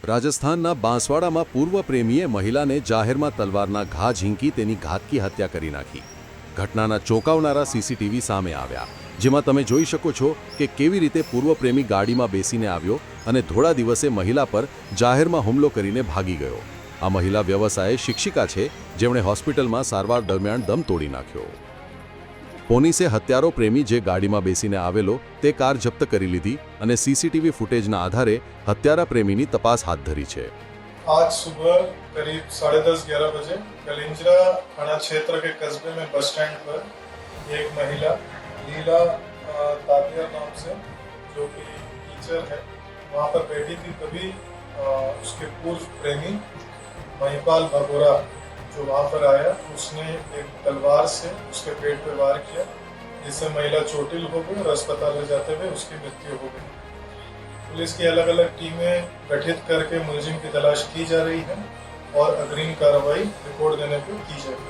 રાજસ્થાનના બાંસવાડામાં પૂર્વ પ્રેમીએ મહિલાને જાહેરમાં તલવારના ઘા ઝીંકી તેની ઘાતકી હત્યા કરી નાખી. ઘટનાના ચોંકાવનારા સીસીટીવી સામે આવ્યા, જેમાં તમે જોઈ શકો છો કે કેવી રીતે પૂર્વ પ્રેમી ગાડીમાં બેસીને આવ્યો અને થોડા દિવસે મહિલા પર જાહેરમાં હુમલો કરીને ભાગી ગયો. આ મહિલા વ્યવસાયે શિક્ષિકા છે, જેમણે હોસ્પિટલમાં સારવાર દરમિયાન દમ તોડી નાખ્યો. પોલીસે હત્યારો પ્રેમી જે ગાડીમાં બેસીને આવેલો તે કાર જપ્ત કરી લીધી અને સીસીટીવી ફૂટેજના આધારે હત્યારા પ્રેમીની તપાસ હાથ ધરી છે. आज सुबह करीब 10:30-11 बजे कलिंजरा थाना क्षेत्र के कस्बे में बस स्टैंड पर एक महिला लीला ताबिया नाम से जो कि टीचर है वहाँ पर बैठी थी. तभी उसके पूर्व प्रेमी महिपाल भगोरा जो वहाँ पर आया, उसने एक तलवार से उसके पेट पे वार किया, जिससे महिला चोटिल हो गई और अस्पताल ले जाते हुए उसकी मृत्यु हो गई. पुलिस की अलग अलग टीमें गठित करके मुलजिम की तलाश की जा रही है और अग्रिम कार्रवाई रिपोर्ट देने पर की जाएगी.